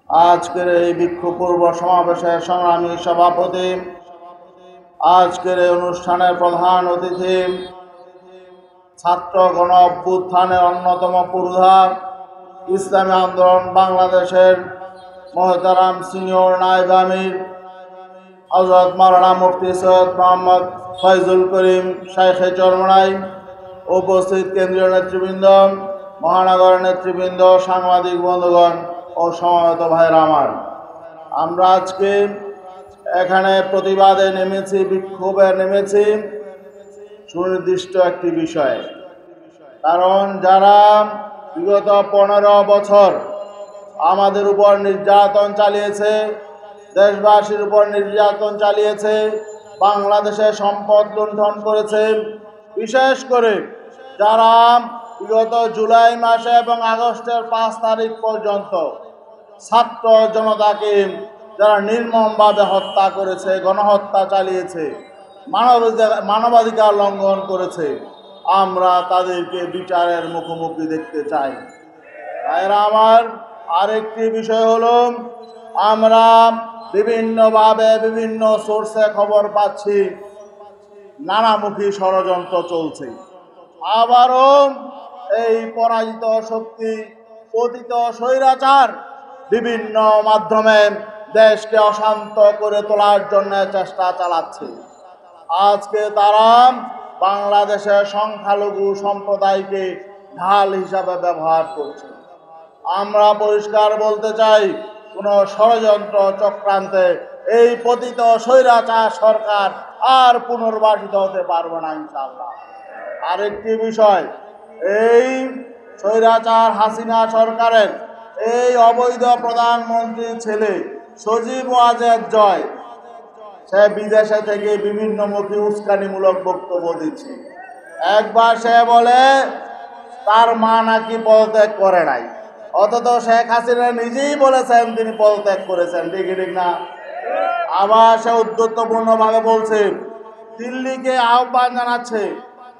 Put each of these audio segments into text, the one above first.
আজকের এই বিক্ষোভ পূর্ব সমাবেশের সংগ্রামী সভাপতি, আজকের এই অনুষ্ঠানের প্রধান অতিথি, ছাত্র গণ অভ্যুত্থানের অন্যতম পুরোধা, ইসলামী আন্দোলন বাংলাদেশের মহতারাম সিনিয়র নায়েব আমির হযরত মাওলানা মুফতি সৈয়দ মোহাম্মদ ফয়জুল করিম শাইখে চরমনাই, উপস্থিত কেন্দ্রীয় নেতৃবৃন্দ, মহানগর নেতৃবৃন্দ, সাংবাদিক বন্ধুগণ ও সমবেত ভাইরা আমার, আমরা আজকে এখানে প্রতিবাদে নেমেছি, বিক্ষোভে নেমেছি সুনির্দিষ্ট একটি বিষয়ে। কারণ যারা বিগত 15 বছর আমাদের উপর নির্যাতন চালিয়েছে, দেশবাসীর উপর নির্যাতন চালিয়েছে, বাংলাদেশের সম্পদ লুণ্ঠন করেছে, বিশেষ করে যারা বিগত জুলাই মাসে এবং আগস্টের 5 তারিখ পর্যন্ত ছাত্র জনতাকে যারা নির্মমভাবে হত্যা করেছে, গণহত্যা চালিয়েছে, মানবাধিকার লঙ্ঘন করেছে, আমরা তাদেরকে বিচারের মুখোমুখি দেখতে চাই। ভাইরা আমার, আরেকটি বিষয় হলো, আমরা বিভিন্নভাবে বিভিন্ন সোর্সে খবর পাচ্ছি নানামুখী ষড়যন্ত্র চলছে। আবারও এই পরাজিত শক্তি, পতিত স্বৈরাচার বিভিন্ন মাধ্যমে দেশকে অশান্ত করে তোলার জন্য চেষ্টা চালাচ্ছে। আজকে তারা বাংলাদেশের সংখ্যালঘু সম্প্রদায়কে ঢাল হিসাবে ব্যবহার করছে। আমরা পরিষ্কার বলতে চাই, কোন ষড়যন্ত্র চক্রান্তে এই পতিত স্বৈরাচার সরকার আর পুনর্বাসিত হতে পারবে না ইনশাআল্লাহ। আরেকটি বিষয়, এই স্বৈরাচার হাসিনা সরকারের এই অবৈধ প্রধানমন্ত্রীর ছেলে সজীব ওয়াজেদ জয়, সে বিদেশে থেকে বিভিন্নমুখী উস্কানিমূলক বক্তব্য দিচ্ছে। একবার সে বলে তার মা নাকি পদত্যাগ করে নাই, অথচ শেখ হাসিনা নিজেই বলেছেন তিনি পদত্যাগ করেছেন, ঠিক ঠিক না? আবার সে উদ্ধত্তপূর্ণভাবে বলছে, দিল্লিকে আহ্বান জানাচ্ছে,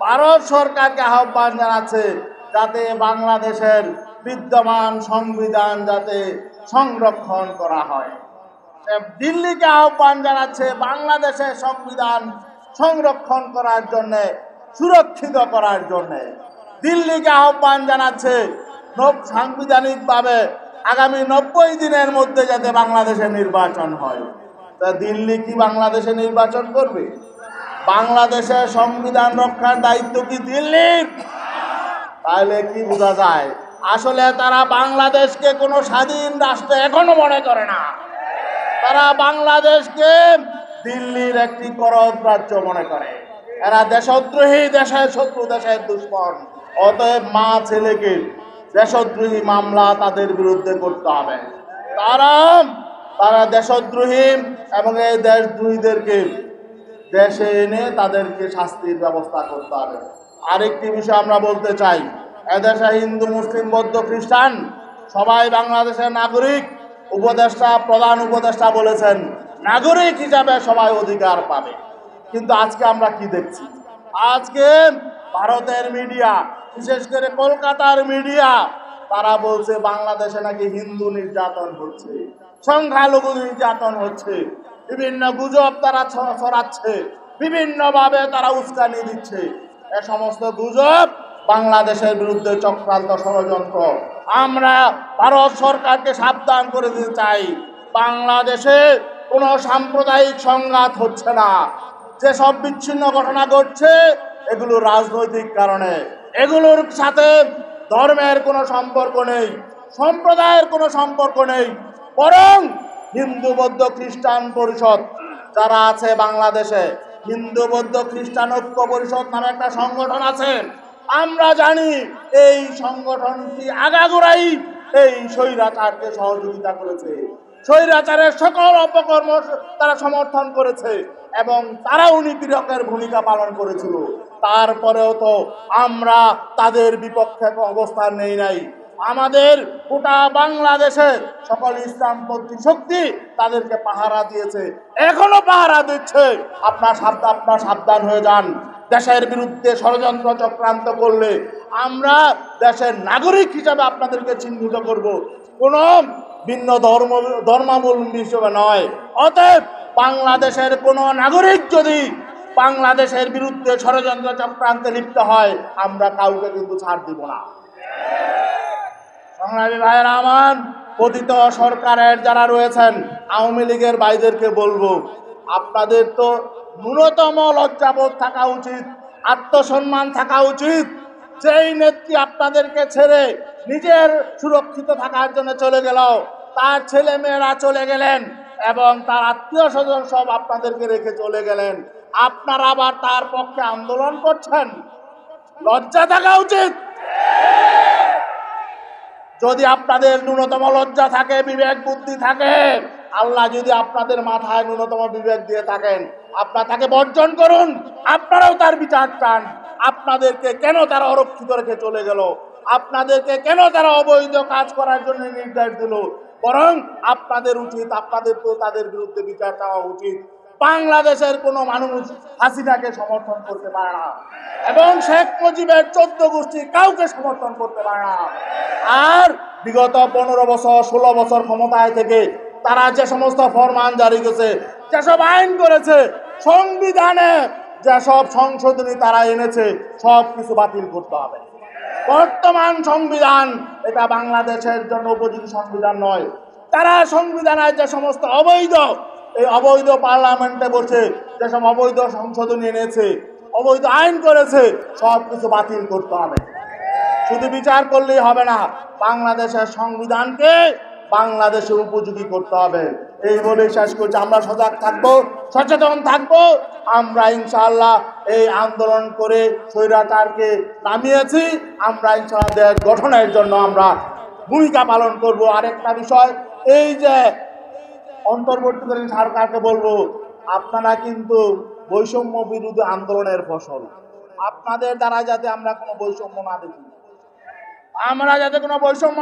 ভারত সরকারকে আহ্বান জানাচ্ছে যাতে বাংলাদেশের বিদ্যমান সংবিধান যাতে সংরক্ষণ করা হয়। দিল্লিকে আহ্বান জানাচ্ছে বাংলাদেশের সংবিধান সংরক্ষণ করার জন্যে, সুরক্ষিত করার জন্যে। দিল্লিকে আহ্বান জানাচ্ছে সাংবিধানিকভাবে আগামী 90 দিনের মধ্যে যাতে বাংলাদেশে নির্বাচন হয়। তা দিল্লি কি বাংলাদেশে নির্বাচন করবে? বাংলাদেশের সংবিধান রক্ষার দায়িত্ব কি দিল্লির? তাহলে কি বোঝা যায়, আসলে তারা বাংলাদেশকে কোনো স্বাধীন রাষ্ট্র এখনো মনে করে না। তারা বাংলাদেশকে দিল্লির একটি করদ রাজ্য মনে করে। এরা দেশদ্রোহী, দেশের শত্রু, দেশের দুশ্মন। অতএব মা ছেলেকে দেশদ্রোহী মামলা তাদের বিরুদ্ধে করতে হবে। তারা দেশদ্রোহী এবং এই দেশদ্রোহীদেরকে দেশে এনে তাদেরকে শাস্তির ব্যবস্থা করতে হবে। আরেকটি বিষয় আমরা বলতে চাই, এদেশে হিন্দু, মুসলিম, বৌদ্ধ, খ্রিস্টান সবাই বাংলাদেশের নাগরিক। উপদেষ্টা, প্রধান উপদেষ্টা বলেছেন নাগরিক হিসাবে সবাই অধিকার পাবে। কিন্তু আজকে আমরা কি দেখছি? আজকে ভারতের মিডিয়া, বিশেষ করে কলকাতার মিডিয়া, তারা বলছে বাংলাদেশে নাকি হিন্দু নির্যাতন হচ্ছে, সংখ্যালঘু নির্যাতন হচ্ছে, বিভিন্ন গুজব তারা ছড়াচ্ছে, বিভিন্নভাবে তারা উস্কানি দিচ্ছে। এ সমস্ত গুজব বাংলাদেশের বিরুদ্ধে চক্রান্ত, ষড়যন্ত্র। আমরা ভারত সরকারকে সাবধান করে দিতে চাই, বাংলাদেশে কোনো সাম্প্রদায়িক সংঘাত হচ্ছে না। যেসব বিচ্ছিন্ন ঘটনা ঘটছে এগুলো রাজনৈতিক কারণে, এগুলোর সাথে ধর্মের কোনো সম্পর্ক নেই, সম্প্রদায়ের কোনো সম্পর্ক নেই। বরং হিন্দু, বৌদ্ধ, খ্রিস্টান পরিষদ যারা আছে বাংলাদেশে, হিন্দু, বৌদ্ধ, খ্রিস্টান ঐক্য পরিষদ নামে একটা সংগঠন আছে। আমরা জানি এই সংগঠনটি আগাগোড়াই এই স্বৈরাচারকে সহযোগিতা করেছে, স্বৈরাচারের সকল অপকর্ম তারা সমর্থন করেছে এবং তারাও নিপীড়কের ভূমিকা পালন করেছিল। তারপরেও তো আমরা তাদের বিপক্ষে অবস্থান নেই নাই। আমাদের গোটা বাংলাদেশে সকল ইসলামপন্থী শক্তি তাদেরকে পাহারা দিয়েছে, এখনো পাহারা দিচ্ছে। আপনার সাবধান হয়ে যান। দেশের বিরুদ্ধে ষড়যন্ত্র চক্রান্ত করলে আমরা দেশের নাগরিক হিসাবে আপনাদেরকে চিহ্নিত করব। কোনো ভিন্ন ধর্মাবলম্বী হিসেবে নয়। অতএব বাংলাদেশের কোনো নাগরিক যদি বাংলাদেশের বিরুদ্ধে ষড়যন্ত্র চক্রান্তে লিপ্ত হয়, আমরা কাউকে কিন্তু ছাড় দিব না। সংগ্রামী ভাইয়েরা আমার, পতিত সরকারের যারা রয়েছেন আওয়ামী লীগের ভাইদেরকে বলবো, আপনাদের তো ন্যূনতম লজ্জাবোধ থাকা উচিত, আত্মসম্মান থাকা উচিত। যেই নেত্রী আপনাদেরকে ছেড়ে নিজের সুরক্ষিত থাকার জন্য চলে গেল, তার ছেলে মেয়েরা চলে গেলেন এবং তার আত্মীয় স্বজন সব আপনাদেরকে রেখে চলে গেলেন, আপনারা আবার তার পক্ষে আন্দোলন করছেন। লজ্জা থাকা উচিত। যদি আপনাদের ন্যূনতম লজ্জা থাকে, বিবেক বুদ্ধি থাকে, আল্লাহ যদি আপনাদের মাথায় ন্যূনতম বিবেক দিয়ে থাকেন, আপনারা তাকে বর্জন করুন। আপনারাও তার বিচার চান। আপনাদেরকে কেন তারা অরক্ষিত রেখে চলে গেল? আপনাদেরকে কেন তারা অবৈধ কাজ করার জন্য নির্দেশ দিল? বরং আপনাদের উচিত, আপনাদের তো তাদের বিরুদ্ধে বিচার চাওয়া উচিত। বাংলাদেশের কোনো মানুষ হাসিনাকে সমর্থন করতে পারে না এবং শেখ মুজিবের 14 গোষ্ঠী কাউকে সমর্থন করতে পারে না। আর বিগত 15 বছর 16 বছর ক্ষমতায় থেকে তারা যে সমস্ত ফরমান জারি করেছে, যেসব আইন করেছে, সংবিধানে যেসব সংশোধনী তারা এনেছে, সব কিছু বাতিল করতে হবে। বর্তমান সংবিধান এটা বাংলাদেশের জন্য উপযোগী সংবিধান নয়। তারা সংবিধানের যে সমস্ত অবৈধ, এই অবৈধ পার্লামেন্টে বসে যেসব অবৈধ সংশোধনী এনেছে, অবৈধ আইন করেছে, সব কিছু বাতিল করতে হবে। শুধু বিচার করলেই হবে না, বাংলাদেশের সংবিধানকে বাংলাদেশের উপযোগী করতে হবে। এই বলে শেষ করছি। আমরা সজাগ থাকবো, সচেতন থাকবো। আমরা ইনশাআল্লাহ এই আন্দোলন করে স্বৈরাচারকে নামিয়েছি। আমরা ইনশাআল্লাহ দেশ গঠনের জন্য আমরা ভূমিকা পালন করব। আরেকটা বিষয়, এই যে অন্তর্বর্তীকালীন সরকারকে বলবো, আপনারা কিন্তু বৈষম্য বিরোধী আন্দোলনের ফসল। আপনাদের দ্বারা যাতে আমরা কোনো বৈষম্য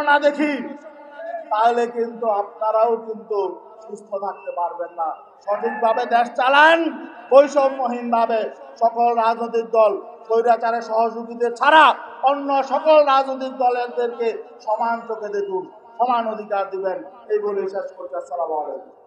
না দেখি, তাহলে কিন্তু আপনারাও কিন্তু সুস্থ থাকতে পারবেন না। সঠিকভাবে দেশ চালান, বৈষম্যহীনভাবে। সকল রাজনৈতিক দল স্বৈরাচারের সহযোগীদের ছাড়া অন্য সকল রাজনৈতিক দলেরদেরকে সমান চোখে দেখুন, সমান অধিকার দিবেন। এই বলে শেষ করতে। আসসালামু আলাইকুম।